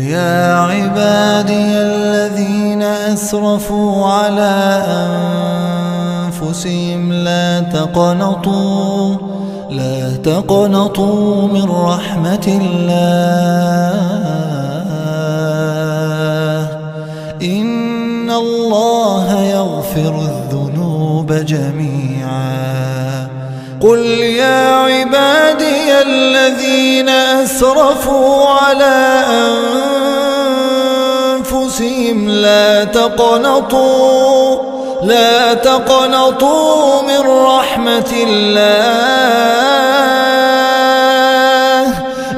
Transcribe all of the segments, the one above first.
يا عبادي الذين أسرفوا على أنفسهم لا تقنطوا من رحمة الله إن الله يغفر الذنوب جميعا قل يا عبادي الذين أسرفوا على أنفسهم لا تقنطوا من رحمة الله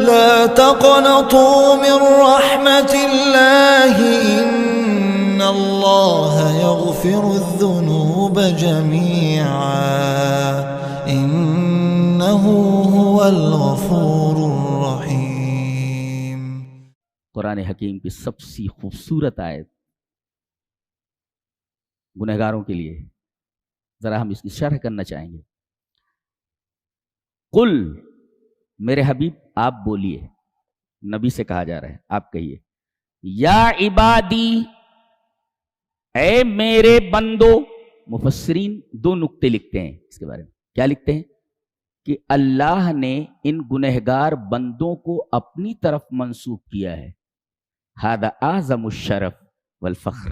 لا تقنطوا من رحمة الله إن الله يغفر الذنوب جميعا إنه هو الغفور الرحيم. قرآن حکیم کی سب سے خوبصورت آیت گنہگاروں کے لیے، ذرا ہم اس کی شرح کرنا چاہیں گے. قل، میرے حبیب آپ بولیے، نبی سے کہا جا رہا ہے، آپ کہیے یا عبادی، اے میرے بندو. مفسرین دو نقطے لکھتے ہیں اس کے بارے میں. کیا لکھتے ہیں؟ کہ اللہ نے ان گنہگار بندوں کو اپنی طرف منسوب کیا ہے. ھذا اعظم الشرف والفخر.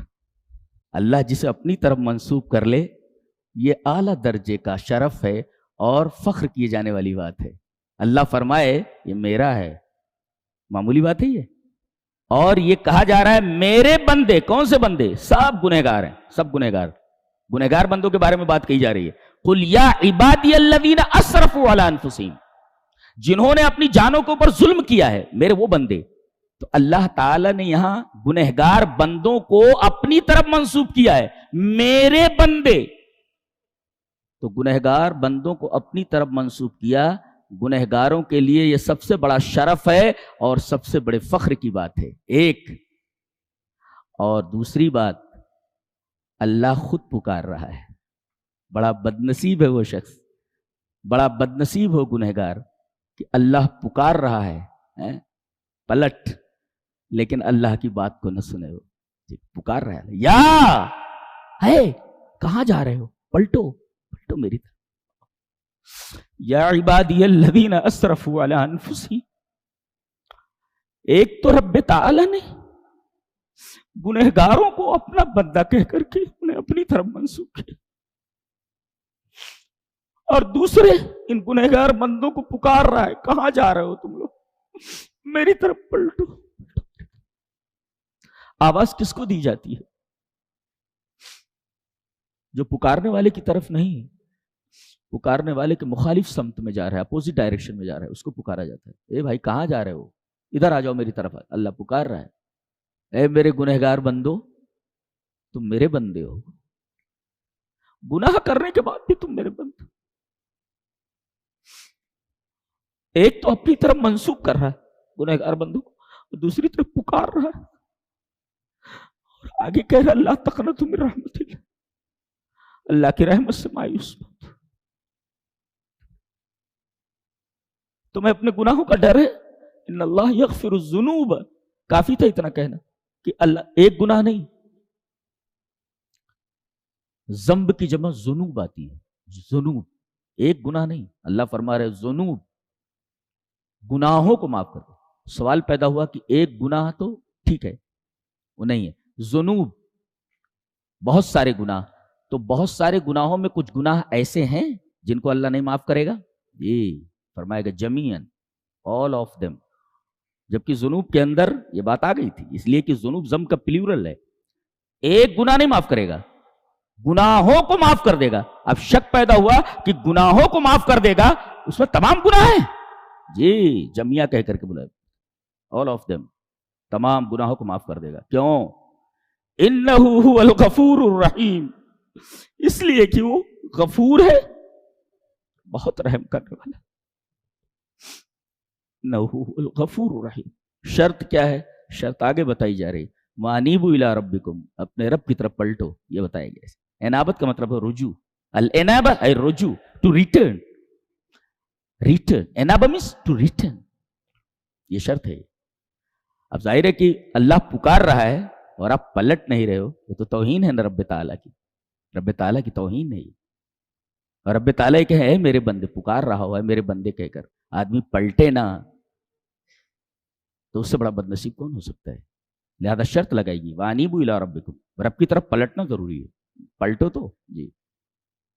اللہ جسے اپنی طرف منسوب کر لے یہ اعلیٰ درجے کا شرف ہے اور فخر کیے جانے والی بات ہے. اللہ فرمائے یہ میرا ہے، معمولی بات ہے یہ. اور یہ کہا جا رہا ہے میرے بندے. کون سے بندے؟ سب گنہگار ہیں، سب گنہگار بندوں کے بارے میں بات کہی جا رہی ہے. قل یا عبادی الذین اسرفوا علی انفسہم، جنہوں نے اپنی جانوں کے اوپر ظلم کیا ہے، میرے وہ بندے. تو اللہ تعالیٰ نے یہاں گنہگار بندوں کو اپنی طرف منسوب کیا ہے، میرے بندے. تو گنہگار بندوں کو اپنی طرف منسوب کیا، گنہگاروں کے لیے یہ سب سے بڑا شرف ہے اور سب سے بڑے فخر کی بات ہے. ایک اور دوسری بات، اللہ خود پکار رہا ہے. بڑا بدنصیب ہے وہ شخص، بڑا بدنصیب ہو گنہگار کہ اللہ پکار رہا ہے پلٹ، لیکن اللہ کی بات کو نہ سنے. ہو پکار رہا ہے، یا ہے کہاں جا رہے ہو، پلٹو میری طرف. یا عبادی الذین اسرفوا علی انفسہم. ایک تو رب تعالی نے گنہگاروں کو اپنا بندہ کہہ کر کے انہیں اپنی طرف منسوب کیا، اور دوسرے ان گنہگار بندوں کو پکار رہا ہے، کہاں جا رہے ہو تم لوگ، میری طرف پلٹو. آواز کس کو دی جاتی ہے؟ جو پکارنے والے کی طرف نہیں، پکارنے والے کے مخالف سمت میں جا رہا ہے، اپوزٹ ڈائریکشن میں جا رہا ہے، اس کو پکارا جاتا ہے. اے بھائی کہاں جا رہے ہو، ادھر آ جاؤ میری طرف. اللہ پکار رہا ہے، اے میرے گنہگار بندو تم میرے بندے ہو، گناہ کرنے کے بعد بھی تم میرے بندے. ایک تو اپنی طرف منسوب کر رہا ہے گنہگار بندوں کو، اور دوسری طرف پکار رہا ہے، اور آگے کہہ رہا اللہ تقنطوا من رحمت اللہ، اللہ کی رحمت سے مایوس مت. تمہیں اپنے گناہوں کا ڈر ہے؟ ان اللہ یغفر الذنوب. کافی تھا اتنا کہنا کہ اللہ ایک گناہ نہیں، ذنب کی جمع ذنوب آتی ہے، ذنوب ایک گناہ نہیں. اللہ فرما رہے ذنوب، گناہوں کو معاف کر دو. سوال پیدا ہوا کہ ایک گناہ تو ٹھیک ہے، وہ نہیں ہے، ذنوب بہت سارے گناہ. تو بہت سارے گناہوں میں کچھ گناہ ایسے ہیں جن کو اللہ نہیں معاف کرے گا، یہ فرمائے گا جمیعاً، all of them. جبکہ ذنوب کے اندر یہ بات آ گئی تھی، اس لیے کہ ذنوب ضم کا پلیورل ہے. ایک گناہ نہیں معاف کرے گا، گناہوں کو معاف کر دے گا. اب شک پیدا ہوا کہ گناہوں کو معاف کر دے گا، اس میں تمام گناہ ہیں؟ جی جمعیہ کہہ کر کے بلایا، all of them، تمام گناہوں کو معاف کر دے گا. کیوں؟ انہ هو الغفور الرحیم، اس لیے کہ وہ غفور ہے، بہت رحم کرنے والا. انہ هو الغفور الرحیم. شرط کیا ہے؟ شرط آگے بتائی جا رہی، وانیبوا الی ربکم، اپنے رب کی طرف پلٹو. یہ بتائیں گے. انابت کا مطلب ہے رجوع. الانابہ ای رجوع، ٹو ریٹرن. ریٹرن، انابہ مینس ٹو ریٹرن. یہ شرط ہے. اب ظاہر ہے کہ اللہ پکار رہا ہے اور آپ پلٹ نہیں رہے ہو، یہ تو توہین ہے نا رب تعالیٰ کی، رب تعالیٰ کی توہین نہیں. اور رب تعالیٰ کہ ہے میرے بندے، پکار رہا ہوا ہے میرے بندے کہہ کر، آدمی پلٹے نہ تو اس سے بڑا بد نصیب کون ہو سکتا ہے؟ لہذا شرط لگائے گی وانیبوا الی ربکم، رب کی طرف پلٹنا ضروری ہے، پلٹو تو جی.